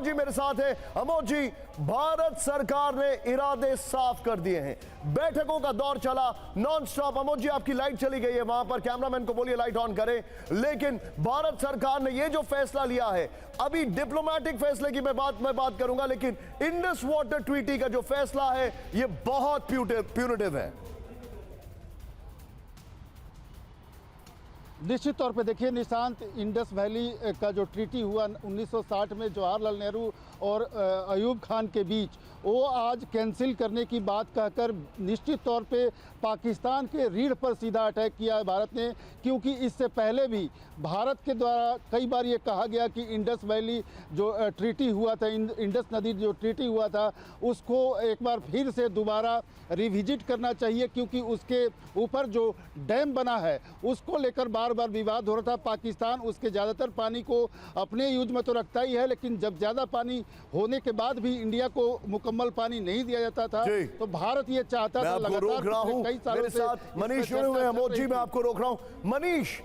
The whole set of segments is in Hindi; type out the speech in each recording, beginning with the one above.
अमोद जी मेरे साथ है। अमोद जी, भारत सरकार ने इरादे साफ कर दिए हैं, बैठकों का दौर चला नॉन स्टॉप। अमोद जी, आपकी लाइट चली गई है, वहां पर कैमरामैन को बोलिए लाइट ऑन करें। लेकिन भारत सरकार ने यह जो फैसला लिया है, अभी डिप्लोमेटिक फैसले की मैं बात करूंगा, लेकिन इंडस वाटर ट्रीटी का जो फैसला है यह बहुत प्यूनिटिव है। निश्चित तौर पे देखिए निशांत, इंडस वैली का जो ट्रीटी हुआ 1960 में जवाहरलाल नेहरू और अयूब खान के बीच, वो आज कैंसिल करने की बात कहकर निश्चित तौर पे पाकिस्तान के रीढ़ पर सीधा अटैक किया है भारत ने। क्योंकि इससे पहले भी भारत के द्वारा कई बार ये कहा गया कि इंडस वैली जो ट्रीटी हुआ था, इंडस नदी जो ट्रीटी हुआ था, उसको एक बार फिर से दोबारा रिविजिट करना चाहिए, क्योंकि उसके ऊपर जो डैम बना है उसको लेकर बार बार विवाद हो रहा था। पाकिस्तान उसके ज़्यादातर पानी को अपने यूज में तो रखता ही है, लेकिन जब ज़्यादा पानी होने के बाद भी इंडिया को मुकम्मल पानी नहीं दिया जाता था, तो भारत ये चाहता था। लगातार कई सालों से मनीष जुड़े हुए हैं। अमोद जी, मैं आपको रोक रहा हूं। मनीष,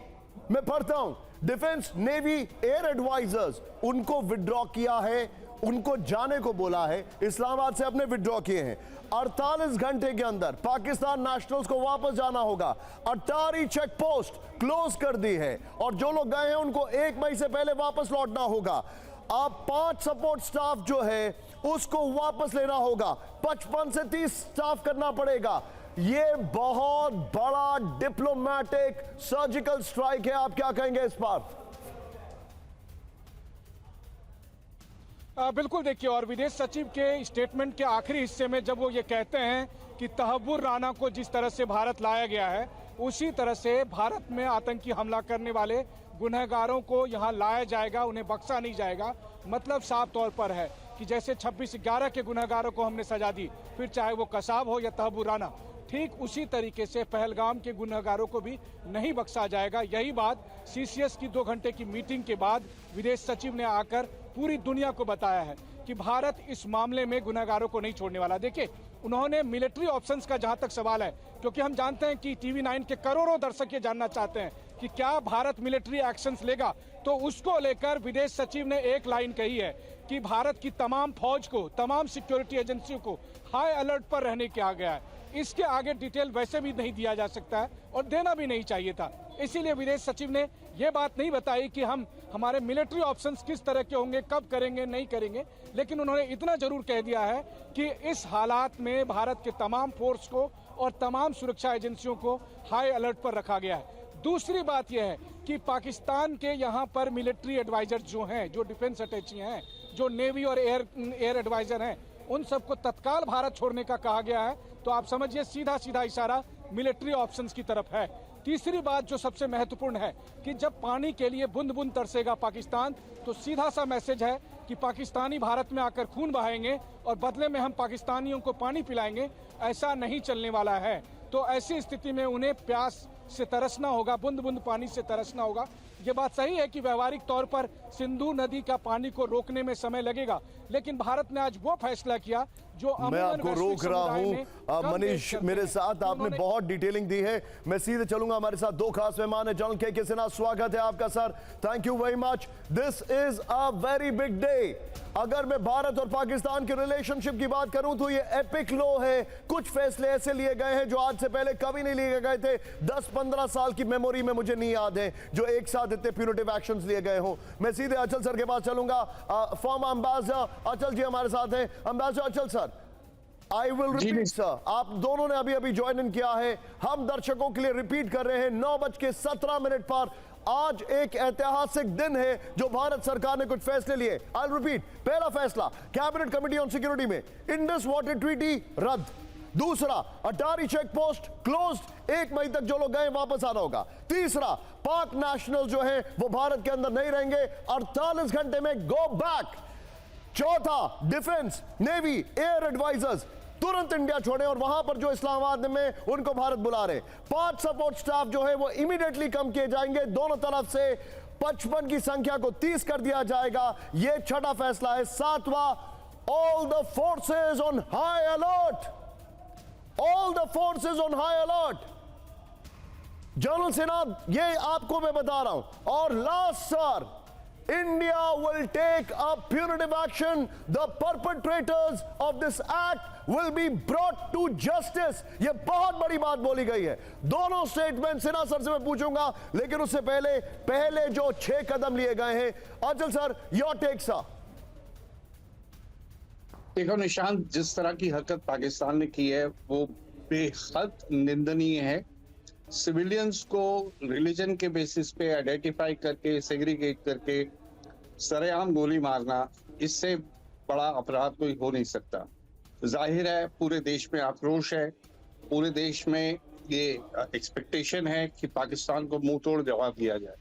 मैं पढ़ता हूं, डिफेंस नेवी एयर एडवाइजर्स उनको विड्रॉ किया है, उनको जाने को बोला है, इस्लामाबाद से अपने विड्रॉ किए हैं। 48 घंटे के अंदर पाकिस्तान नेशनल्स को वापस जाना होगा। अटारी चेक पोस्ट क्लोज कर दी है और जो लोग गए हैं उनको 1 मई से पहले वापस लौटना होगा। अब 5 सपोर्ट स्टाफ जो है उसको वापस लेना होगा, 55 से 30 स्टाफ करना पड़ेगा। यह बहुत बड़ा डिप्लोमेटिक सर्जिकल स्ट्राइक है, आप क्या कहेंगे इस पर? बिल्कुल, देखिए, और विदेश सचिव के स्टेटमेंट के आखिरी हिस्से में जब वो ये कहते हैं कि तहव्वुर राना को जिस तरह से भारत लाया गया है, उसी तरह से भारत में आतंकी हमला करने वाले गुनहगारों को यहाँ लाया जाएगा, उन्हें बख्शा नहीं जाएगा। मतलब साफ तौर पर है कि जैसे 26/11 के गुनहगारों को हमने सजा दी, फिर चाहे वो कसाब हो या तहव्वुर राना, ठीक उसी तरीके से पहलगाम के गुनहगारों को भी नहीं बख्शा जाएगा। यही बात सीसीएस की 2 घंटे की मीटिंग के बाद विदेश सचिव ने आकर पूरी दुनिया को बताया है कि भारत इस मामले में गुनहगारों को नहीं छोड़ने वाला। देखिए, उन्होंने मिलिट्री ऑप्शंस का जहां तक सवाल है, क्योंकि हम जानते हैं कि टीवी 9 के करोड़ों दर्शक ये जानना चाहते हैं कि क्या भारत मिलिट्री एक्शंस लेगा, तो उसको लेकर विदेश सचिव ने एक लाइन कही है कि भारत की तमाम फौज को, तमाम सिक्योरिटी एजेंसियों को हाई अलर्ट पर रहने कहा गया है। इसके आगे डिटेल वैसे भी नहीं दिया जा सकता है और देना भी नहीं चाहिए था। इसीलिए विदेश सचिव ने यह बात नहीं बताई कि हमारे मिलिट्री ऑप्शंस किस तरह के होंगे, कब करेंगे, नहीं करेंगे, लेकिन उन्होंने इतना जरूर कह दिया है कि इस हालात में भारत के तमाम फोर्स को और तमाम सुरक्षा एजेंसियों को हाई अलर्ट पर रखा गया है। दूसरी बात यह है कि पाकिस्तान के यहाँ पर मिलिट्री एडवाइजर जो हैं, जो डिफेंस अटैची हैं, जो नेवी और एयर एडवाइजर हैं, उन सबको तत्काल भारत छोड़ने का कहा गया है। तो आप समझिए सीधा सीधा इशारा मिलिट्री ऑप्शंस की तरफ है। तीसरी बात जो सबसे महत्वपूर्ण है कि जब पानी के लिए बूंद बूंद तरसेगा पाकिस्तान, तो सीधा सा मैसेज है कि पाकिस्तानी भारत में आकर खून बहाएंगे और बदले में हम पाकिस्तानियों को पानी पिलाएंगे। ऐसा नहीं चलने वाला है। तो ऐसी स्थिति में उन्हें प्यास से तरसना होगा, बूंद बूंद पानी से तरसना होगा। ये बात सही है कि व्यवहारिक तौर पर सिंधु नदी का पानी को रोकने में समय लगेगा, लेकिन भारत ने आज वो फैसला किया जो मैं आपको रोक रहा हूं। मनीष मेरे साथ, आपने बहुत डिटेलिंग दी है। मैं सीधे चलूंगा, हमारे साथ 2 खास मेहमान है। जनरल के सिन्हा, स्वागत है आपका sir, thank you very much. This is a very big day. अगर मैं भारत और पाकिस्तान के रिलेशनशिप की बात करूं तो ये एपिक लो है। कुछ फैसले ऐसे लिए गए हैं जो आज से पहले कभी नहीं लिए गए थे। 10-15 साल की मेमोरी में मुझे नहीं याद है जो एक साथ इतने प्यूनिटिव एक्शंस लिए गए हों। मैं सीधे अचल सर के पास चलूंगा। फॉर्मर एम्बेसडर अचल जी हमारे साथ हैं। एम्बेसडर अचल sir, I will repeat sir, आप दोनों ने अभी ज्वाइन इन किया है, हम दर्शकों के लिए रिपीट कर रहे हैं। 9:17 पर आज एक ऐतिहासिक दिन है जो भारत सरकार ने कुछ फैसले लिए। आई विल रिपीट, पहला फैसला कैबिनेट कमेटी ऑन सिक्योरिटी में इंडस वाटर ट्रीटी रद्द। दूसरा, अटारी चेक पोस्ट क्लोज्ड, 1 मई तक जो लोग गए वापस आना होगा। तीसरा, पाक नेशनल जो है वो भारत के अंदर नहीं रहेंगे, 48 घंटे में गो बैक। चौथा, डिफेंस नेवी एयर एडवाइजर्स तुरंत इंडिया छोड़े और वहां पर जो इस्लामाबाद में उनको भारत बुला रहे। 5 सपोर्ट स्टाफ जो है वो इमीडिएटली कम किए जाएंगे दोनों तरफ से। 55 की संख्या को 30 कर दिया जाएगा। यह छठा फैसला है। सातवां, all the forces on high alert, all the forces on high alert. General Sinha, ये आपको मैं बता रहा हूं। और last sir, India will take a punitive action. The perpetrators of this act will be brought to justice. ये बहुत बड़ी बात बोली गई है। दोनों स्टेटमेंट सिन्हा सर से मैं पूछूंगा, लेकिन उससे पहले जो 6 कदम लिए गए हैं, अंचल सर, योर टेक सर। देखो निशांत, जिस तरह की हरकत पाकिस्तान ने की है वो बेहद निंदनीय है। सिविलियंस को रिलीजन के बेसिस पे आइडेंटिफाई करके, सेग्रीगेट करके सरेआम गोली मारना, इससे बड़ा अपराध कोई हो नहीं सकता। जाहिर है पूरे देश में आक्रोश है, पूरे देश में ये एक्सपेक्टेशन है कि पाकिस्तान को मुंह तोड़ जवाब दिया जाए।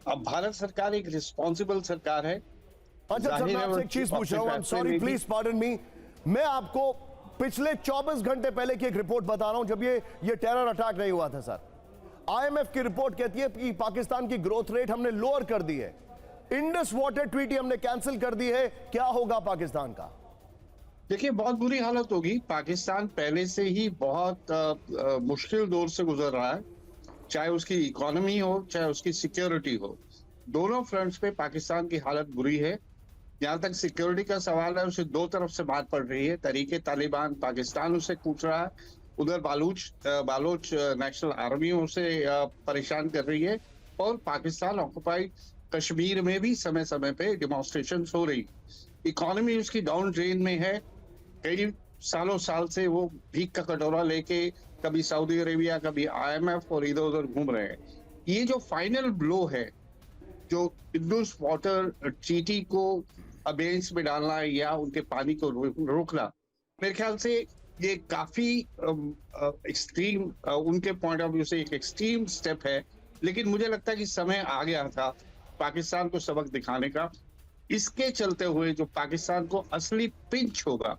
अब भारत सरकार एक रिस्पॉन्सिबल सरकार है। अच्छा सर, मैं आपसे एक चीज पूछ रहा हूं, सॉरी प्लीज पार्डन मी, मैं आपको पिछले 24 घंटे पहले की एक रिपोर्ट बता रहा हूं, जब ये टेरर अटैक नहीं हुआ था सर। आईएमएफ की रिपोर्ट कहती है कि पाकिस्तान की ग्रोथ रेट हमने लोअर कर दी है, इंडस वाटर ट्रीटी हमने कैंसिल कर दी है। क्या होगा पाकिस्तान का? देखिए, बहुत बुरी हालत होगी। पाकिस्तान पहले से ही बहुत मुश्किल दौर से गुजर रहा है, चाहे उसकी इकोनॉमी हो, चाहे उसकी सिक्योरिटी हो। दोनों फ्रंट्स पे पाकिस्तान की हालत बुरी है। जहां तक सिक्योरिटी का सवाल है, उसे दो तरफ से बात पड़ रही है। तरीके तालिबान पाकिस्तान उसे कूच रहा है, उधर बालोच नेशनल आर्मी उसे परेशान कर रही है, और पाकिस्तान ऑक्युपाइड कश्मीर में भी समय समय पे डिमॉन्स्ट्रेशन हो रही। इकोनॉमी उसकी डाउन ड्रेन में है। कई साल से वो भीख का कटोरा लेके कभी सऊदी अरेबिया, कभी IMF और इधर उधर घूम रहे हैं। ये जो फाइनल ब्लो है, जो इंडस वाटर ट्रीटी को अबेंस में डालना या उनके पानी को रोकना, मेरे ख्याल से ये काफी एक्सट्रीम, उनके पॉइंट ऑफ व्यू से एक एक्सट्रीम स्टेप है। लेकिन मुझे लगता है कि समय आ गया था पाकिस्तान को सबक दिखाने का। इसके चलते हुए जो पाकिस्तान को असली पिंच होगा,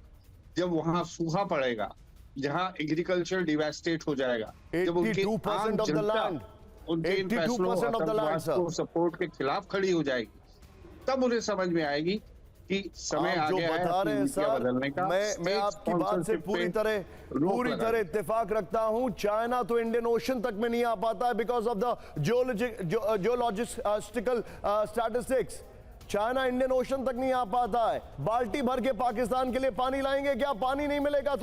जब वहां सूखा पड़ेगा, जहां एग्रीकल्चर डिवास्टेट हो जाएगा, जब उनकी 82% of the land, उनके इन फैसलों 82% of the land, आतंकवाद को सपोर्ट के खिलाफ खड़ी हो जाएगी, तब उन्हें समझ में आएगी कि समय आ जो गया है बता रहे हैं नीतियां सर, बदलने का। मैं आपकी बात से पूरी तरह इत्तेफाक रखता हूं। चाइना तो इंडियन ओशन तक में नहीं आ पाता है because of the geologistical statistics. China Indian Ocean तक नहीं आ पाता है। बाल्टी भर के पाकिस्तान के लिए पानी लाएंगे क्या? पानी नहीं मिलेगा तो